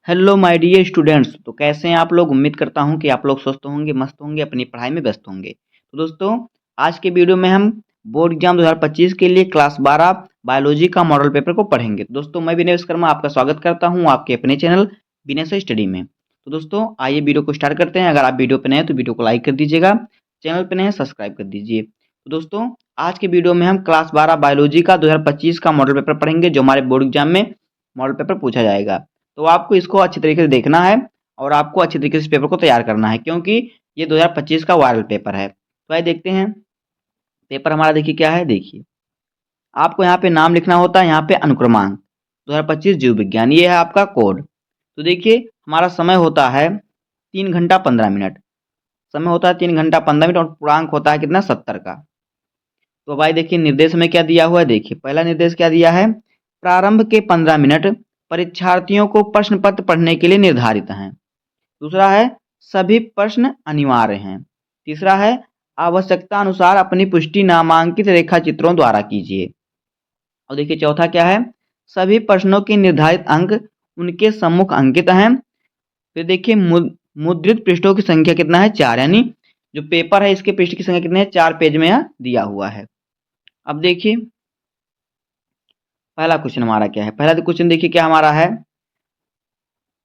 Hello my dear students. तो कैसे हैं आप लोग। उम्मीद करता हूं कि आप लोग स्वस्थ होंगे, मस्त होंगे, अपनी पढ़ाई में व्यस्त होंगे। तो दोस्तों, आज के वीडियो में हम बोर्ड एग्जाम 2025 के लिए क्लास 12 बायोलॉजी का मॉडल पेपर को पढ़ेंगे। तो दोस्तों, मैं विनय विश्वकर्मा आपका स्वागत करता हूं आपके अपने चैनल विनय स्टडी में। तो दोस्तों, आइए वीडियो को स्टार्ट करते हैं। अगर आप वीडियो पे नए हैं तो वीडियो को लाइक कर दीजिएगा, चैनल पे नए हैं सब्सक्राइब कर दीजिए। तो दोस्तों, आज के वीडियो में हम क्लास 12 बायोलॉजी का 2025 का मॉडल पेपर पढ़ेंगे, जो हमारे बोर्ड एग्जाम में मॉडल पेपर पूछा जाएगा। तो आपको इसको अच्छी तरीके से देखना है और आपको अच्छी तरीके से पेपर को तैयार करना है, क्योंकि ये 2025 का वायरल पेपर है। तो आइए देखते हैं पेपर हमारा। देखिए क्या है, देखिए आपको यहाँ पे नाम लिखना होता है, यहाँ पे अनुक्रमांक 2025 जीव विज्ञान, ये है आपका कोड। तो देखिए हमारा समय होता है 3 घंटा 15 मिनट। समय होता है 3 घंटा 15 मिनट और पूर्णांक होता है कितना, 70 का। तो भाई देखिए निर्देश में क्या दिया हुआ है। देखिए पहला निर्देश क्या दिया है, प्रारंभ के 15 मिनट परीक्षार्थियों को प्रश्न पत्र पढ़ने के लिए निर्धारित हैं। दूसरा है सभी प्रश्न अनिवार्य हैं। तीसरा है आवश्यकता अनुसार अपनी पुष्टि नामांकित रेखा चित्रों द्वारा कीजिए। और देखिए चौथा क्या है, सभी प्रश्नों के निर्धारित अंक उनके सम्मुख अंकित हैं। फिर देखिए मुद्रित पृष्ठों की संख्या कितना है, 4, यानी जो पेपर है इसके पृष्ठ की संख्या कितनी है, 4 पेज में यहाँ दिया हुआ है। अब देखिए पहला क्वेश्चन हमारा क्या है। पहला क्वेश्चन देखिए क्या हमारा है,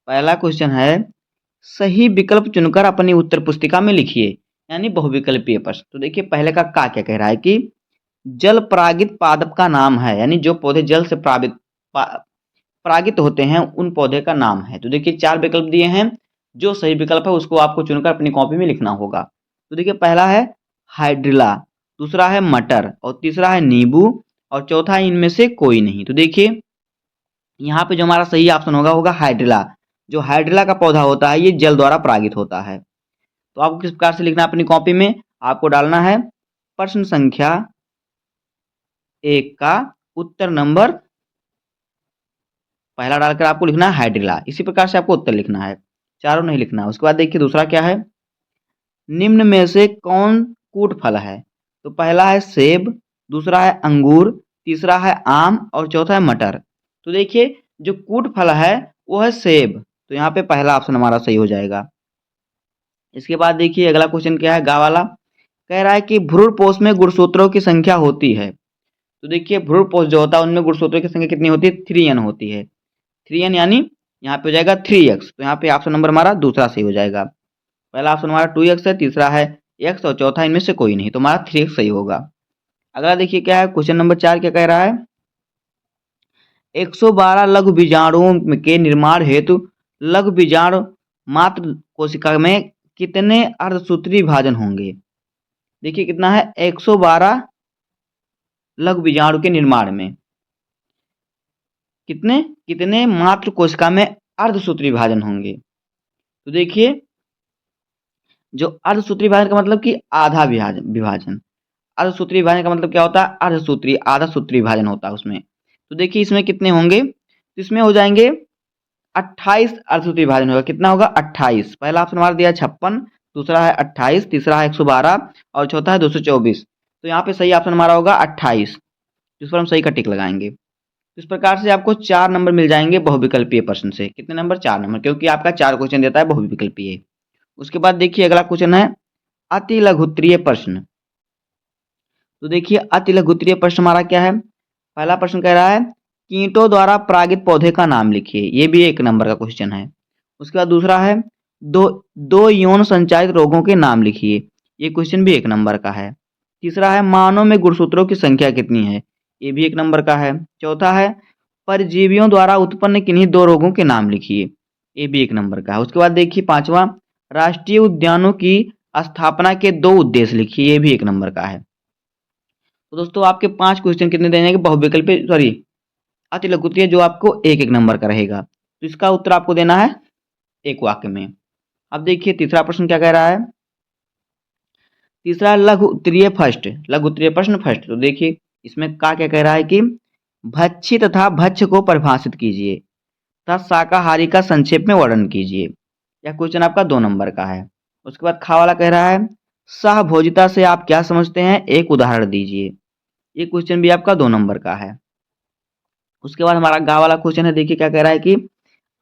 पहला क्वेश्चन है सही विकल्प चुनकर अपनी उत्तर पुस्तिका में लिखिए, यानी बहुविकल्पीय प्रश्न। तो देखिए पहले का क्या कह रहा है कि जल परागित पादप का नाम है, यानी जो पौधे जल से परागित होते हैं उन पौधे का नाम है। तो देखिए 4 विकल्प दिए हैं, जो सही विकल्प है उसको आपको चुनकर अपनी कॉपी में लिखना होगा। तो देखिए पहला है हाइड्रिला, दूसरा है मटर, और तीसरा है नींबू, और चौथा है इनमें से कोई नहीं। तो देखिए यहाँ पे जो हमारा सही ऑप्शन होगा हाइड्रिला। जो हाइड्रिला का पौधा होता है ये जल द्वारा परागित होता है। तो आपको किस प्रकार से लिखना है अपनी कॉपी में, आपको डालना है प्रश्न संख्या 1 का उत्तर नंबर पहला डालकर आपको लिखना है हाइड्रिला। इसी प्रकार से आपको उत्तर लिखना है, चारों नहीं लिखना है। उसके बाद देखिए दूसरा क्या है, निम्न में से कौन कूट फल है। तो पहला है सेब, दूसरा है अंगूर, तीसरा है आम, और चौथा है मटर। तो देखिए जो कूट फल है वो है सेब, तो यहाँ पे पहला ऑप्शन हमारा सही हो जाएगा। इसके बाद देखिए अगला क्वेश्चन क्या है, गा वाला कह रहा है कि भ्रूणपोष में गुणसूत्रों की संख्या होती है। तो देखिए भ्रूणपोष जो होता है उनमें गुणसूत्रों की संख्या कितनी होती है, 3n होती है। 3n यानी यहाँ पे हो जाएगा 3x। तो यहाँ पे ऑप्शन नंबर हमारा दूसरा सही हो जाएगा। पहला ऑप्शन हमारा 2x है, तीसरा है x, और चौथा इनमें से कोई नहीं, तो हमारा 3x सही होगा। अगला देखिए क्या है, क्वेश्चन नंबर 4 क्या कह रहा है, 112 लघु बीजाणुओं के निर्माण हेतु लघु बीजाणु मात्र कोशिका में कितने अर्धसूत्री विभाजन होंगे। देखिए कितना है, 112 लघु बीजाणु के निर्माण में कितने कितने मात्र कोशिका में अर्धसूत्री विभाजन होंगे। तो देखिए जो अर्धसूत्री विभाजन का मतलब कि आधा विभाजन। अर्धसूत्री विभाजन का मतलब क्या होता है, अर्धसूत्री आधा सूत्री विभाजन होता है उसमें। तो देखिए इसमें कितने होंगे, तो इसमें हो जाएंगे 28 अर्धसूत्री विभाजन होगा। कितना होगा, 28। पहला ऑप्शन हमारा दिया 56, दूसरा है 28, तीसरा है 112, और चौथा है 224। तो यहाँ पे सही ऑप्शन हमारा होगा 28, जिस पर हम सही का टिक लगाएंगे। इस प्रकार से आपको 4 नंबर मिल जाएंगे बहुविकल्पीय प्रश्न से। कितने नंबर, 4 नंबर, क्योंकि आपका 4 क्वेश्चन देता है बहुविकल्पीय। उसके बाद देखिए अगला क्वेश्चन है अति लघुत्तरीय प्रश्न। तो देखिए अति लघुत्तरीय प्रश्न हमारा क्या है, पहला प्रश्न कह रहा है कीटों द्वारा परागित पौधे का नाम लिखिए, ये भी 1 नंबर का क्वेश्चन है। उसके बाद दूसरा है दो यौन संचारित रोगों के नाम लिखिए, ये क्वेश्चन भी 1 नंबर का है। तीसरा है मानव में गुणसूत्रों की संख्या कितनी है, ये भी 1 नंबर का है। चौथा है परजीवियों द्वारा उत्पन्न किन्हीं 2 रोगों के नाम लिखिए, ये भी 1 नंबर का है। उसके बाद देखिए पांचवा, राष्ट्रीय उद्यानों की स्थापना के 2 उद्देश्य लिखिए, ये भी 1 नंबर का है। तो दोस्तों आपके 5 क्वेश्चन कितने देंगे, बहुविकल्पीय सॉरी अति लघुत्तरीय, जो आपको 1-1 नंबर का रहेगा। तो इसका उत्तर आपको देना है 1 वाक्य में। अब देखिए तीसरा प्रश्न क्या कह रहा है, तीसरा लघु उत्तरीय फर्स्ट, लघु उत्तरीय प्रश्न फर्स्ट। तो देखिए इसमें क्या कह रहा है कि भक्षी तथा भक्ष्य को परिभाषित कीजिए तथा शाकाहारी का संक्षेप में वर्णन कीजिए। यह क्वेश्चन आपका 2 नंबर का है। उसके बाद खा वाला कह रहा है सहभोजिता से आप क्या समझते हैं, एक उदाहरण दीजिए, ये क्वेश्चन भी आपका 2 नंबर का है। उसके बाद हमारा गा वाला क्वेश्चन है, देखिए क्या कह रहा है कि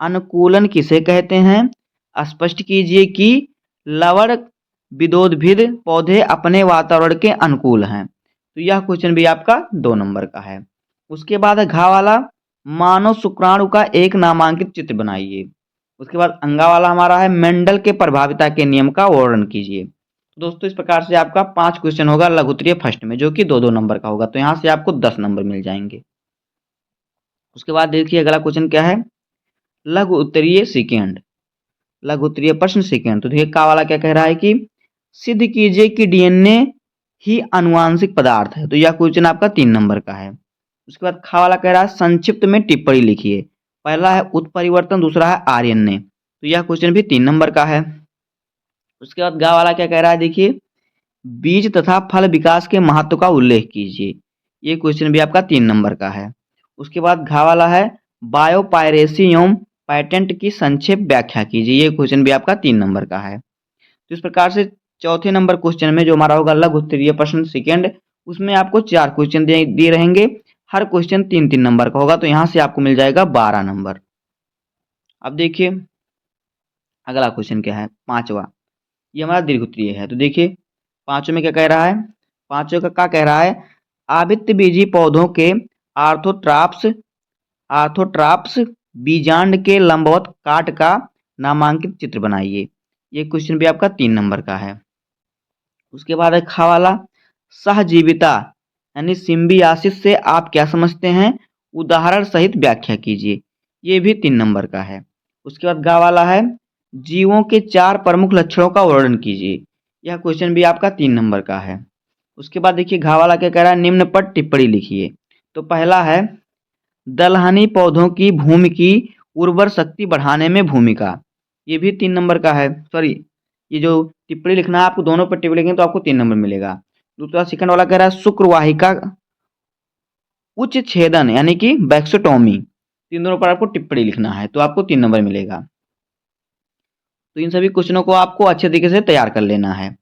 अनुकूलन किसे कहते हैं? स्पष्ट कीजिए कि लवण विदोद्भिद पौधे अपने वातावरण के अनुकूल हैं। तो यह क्वेश्चन भी आपका 2 नंबर का है। उसके बाद घ वाला, मानव शुक्राणु का एक नामांकित चित्र बनाइए। उसके बाद अंगा वाला हमारा है, मेंडल के प्रभाविता के नियम का वर्णन कीजिए। तो दोस्तों इस प्रकार से आपका 5 क्वेश्चन होगा लघु उत्तरीय फर्स्ट में, जो कि 2-2 नंबर का होगा। तो यहाँ से आपको 10 नंबर मिल जाएंगे। उसके बाद देखिए अगला क्वेश्चन क्या है, लघु उत्तरीय सेकेंड, लघु उत्तरीय प्रश्न सेकेंड। तो देखिए का वाला क्या कह रहा है कि सिद्ध कीजिए कि डीएनए ही आनुवांशिक पदार्थ है। तो यह क्वेश्चन आपका 3 नंबर का है। उसके बाद खा वाला कह रहा है संक्षिप्त में टिप्पणी लिखिए। पहला है उत्परिवर्तन, दूसरा है आरएनए। तो यह क्वेश्चन भी 3 नंबर का है। उसके बाद गा वाला क्या कह रहा है, देखिए बीज तथा फल विकास के महत्व का उल्लेख कीजिए। ये क्वेश्चन भी आपका 3 नंबर का है। उसके बाद घा वाला है बायोपायरेसी एवं पेटेंट की संक्षेप व्याख्या कीजिए। ये क्वेश्चन भी आपका 3 नंबर का है। तो इस प्रकार से चौथे नंबर क्वेश्चन में जो हमारा होगा लघु उत्तरीय प्रश्न सेकेंड, उसमें आपको 4 क्वेश्चन दिए रहेंगे। हर क्वेश्चन 3-3 नंबर का होगा। तो यहाँ से आपको मिल जाएगा 12 नंबर। अब देखिए अगला क्वेश्चन क्या है, पांचवा। ये हमारा दीर्घ उत्तरीय है। तो देखिए पांचवें में क्या कह रहा है, पांचवें का क्या कह रहा है, आवृत्त बीजी पौधों के आर्थोट्राप्स आर्थोट्राप्स बीजांड के लंबवत काट का नामांकित चित्र बनाइए। ये क्वेश्चन भी आपका 3 नंबर का है। उसके बाद है खा वाला, सहजीविता यानी सिम्बियासिस से आप क्या समझते हैं, उदाहरण सहित व्याख्या कीजिए। ये भी 3 नंबर का है। उसके बाद गा वाला है जीवों के 4 प्रमुख लक्षणों का वर्णन कीजिए। यह क्वेश्चन भी आपका 3 नंबर का है। उसके बाद देखिए घा वाला क्या कह रहा है, निम्न पर टिप्पणी लिखिए। तो पहला है दलहनी पौधों की भूमि की उर्वर शक्ति बढ़ाने में भूमिका। ये भी 3 नंबर का है। सॉरी, ये जो टिप्पणी लिखना है आपको दोनों पर टिप्पणी लिखेंगे तो आपको 3 नंबर मिलेगा। दूसरा सेकंड वाला कह रहा है शुक्रवाहिका उच्च छेदन यानी कि बैक्सोटोमी। इन दोनों पर आपको टिप्पणी लिखना है तो आपको 3 नंबर मिलेगा। तो इन सभी क्वेश्चनों को आपको अच्छे तरीके से तैयार कर लेना है।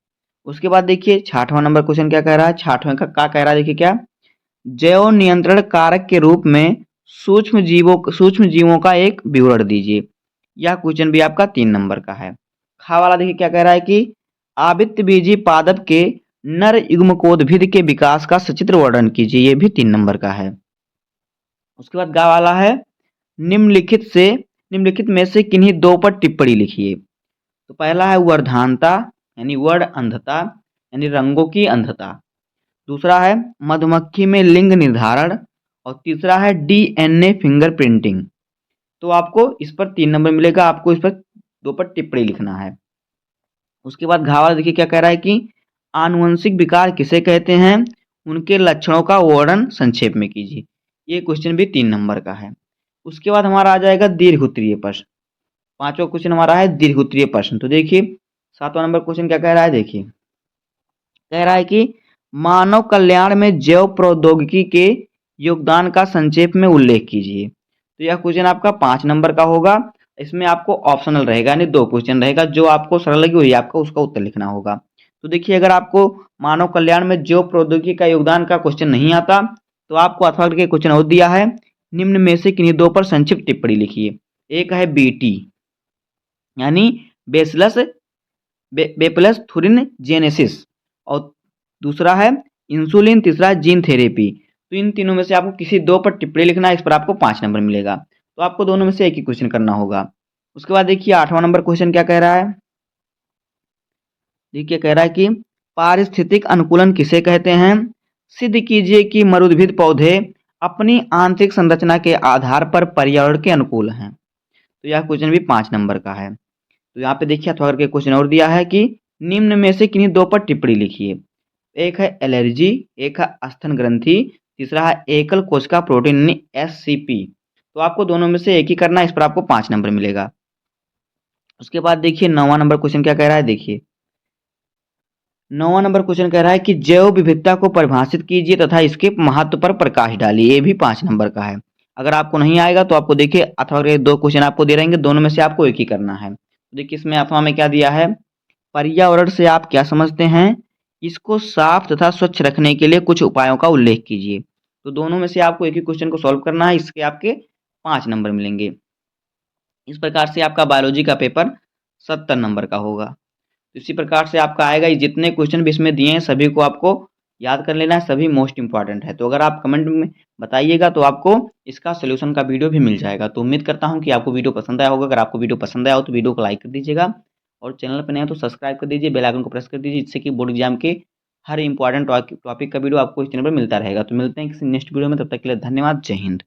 उसके बाद देखिए 6वां नंबर क्वेश्चन क्या कह रहा है, 6वें का क्या कह रहा है, देखिए क्या, जैव नियंत्रण कारक के रूप में सूक्ष्म जीवों का एक विवरण दीजिए। यह क्वेश्चन भी आपका 3 नंबर का है। खा वाला देखिए क्या कह रहा है कि आवृत्त बीजी पादप के नर युग्मकोद्भिद के विकास का सचित्र वर्णन कीजिए। ये भी 3 नंबर का है। उसके बाद गा वाला है निम्नलिखित में से किन्हीं 2 पर टिप्पणी लिखिए। तो पहला है वर्धानता यानी वर्ण अंधता यानी रंगों की अंधता। दूसरा है मधुमक्खी में लिंग निर्धारण और तीसरा है डीएनए फिंगरप्रिंटिंग। तो आपको इस पर 3 नंबर मिलेगा। आपको इस पर 2 पर टिप्पणी लिखना है। उसके बाद घावा देखिए क्या कह रहा है कि आनुवंशिक विकार किसे कहते हैं, उनके लक्षणों का वर्णन संक्षेप में कीजिए। ये क्वेश्चन भी 3 नंबर का है। उसके बाद हमारा आ जाएगा दीर्घ उत्तरीय प्रश्न। 5वां क्वेश्चन हमारा है दीर्घ उत्तरीय प्रश्न। तो देखिए 7वां नंबर क्वेश्चन क्या कह रहा है, देखिए कह रहा है कि मानव कल्याण में जैव प्रौद्योगिकी के योगदान का संक्षेप में उल्लेख कीजिए। तो यह क्वेश्चन आपका 5 नंबर का होगा। इसमें आपको ऑप्शनल रहेगा यानी 2 क्वेश्चन रहेगा, जो आपको सरल लगे वही आपको उसका उत्तर लिखना होगा। तो देखिए अगर आपको मानव कल्याण में जैव प्रौद्योगिकी का योगदान का क्वेश्चन नहीं आता तो आपको अथवा के क्वेश्चन और दिया है, निम्न में से किन्हीं 2 पर संक्षिप्त टिप्पणी लिखिए। एक है बीटी यानी बेसिलस बेपिलस थुरिन जेनेसिस और दूसरा है इंसुलिन, तीसरा है जीन थेरेपी। तो इन तीनों में से आपको किसी 2 पर टिप्पणी लिखना है। इस पर आपको 5 नंबर मिलेगा। तो आपको दोनों में से एक ही क्वेश्चन करना होगा। उसके बाद देखिए 8वां नंबर क्वेश्चन क्या कह रहा है, देखिए कह रहा है कि पारिस्थितिक अनुकूलन किसे कहते हैं, सिद्ध कीजिए कि मरुद्भिद पौधे अपनी आंतरिक संरचना के आधार पर पर्यावरण के अनुकूल हैं। तो यह क्वेश्चन भी 5 नंबर का है। तो यहाँ पे देखिए अथवा करके क्वेश्चन और दिया है कि निम्न में से किन्हीं 2 पर टिप्पणी लिखिए। एक है एलर्जी, एक है स्तन ग्रंथि, तीसरा है एकल कोशिका प्रोटीन यानी एससीपी। तो आपको दोनों में से एक ही करना है। इस पर आपको 5 नंबर मिलेगा। उसके बाद देखिए 9वां नंबर क्वेश्चन क्या कह रहा है, देखिए 9वां नंबर क्वेश्चन कह रहा है कि जैव विविधता को परिभाषित कीजिए तथा इसके महत्व पर प्रकाश डालिए। ये भी 5 नंबर का है। अगर आपको नहीं आएगा तो आपको देखिए अथवा के 2 क्वेश्चन आपको दे रहेंगे, दोनों में से आपको एक ही करना है। देखिए इसमें अथवा में क्या दिया है, पर्यावरण से आप क्या समझते हैं, इसको साफ तथा स्वच्छ रखने के लिए कुछ उपायों का उल्लेख कीजिए। तो दोनों में से आपको एक ही क्वेश्चन को सॉल्व करना है। इसके आपके 5 नंबर मिलेंगे। इस प्रकार से आपका बायोलॉजी का पेपर 70 नंबर का होगा। तो इसी प्रकार से आपका आएगा, ये जितने क्वेश्चन भी इसमें दिए हैं सभी को आपको याद कर लेना है, सभी मोस्ट इंपॉर्टेंट है। तो अगर आप कमेंट में बताइएगा तो आपको इसका सॉल्यूशन का वीडियो भी मिल जाएगा। तो उम्मीद करता हूँ कि आपको वीडियो पसंद आया होगा। अगर आपको वीडियो पसंद आया हो तो वीडियो को लाइक कर दीजिएगा और चैनल पर नए हैं तो सब्सक्राइब कर दीजिए, बेल आइकन को प्रेस कर दीजिए, जिससे कि बोर्ड एग्जाम के हर इंपॉर्टेंट टॉपिक का वीडियो आपको इस चैनल पर मिलता रहेगा। तो मिलते हैं किसी नेक्स्ट वीडियो में, तब तक के लिए धन्यवाद। जय हिंद।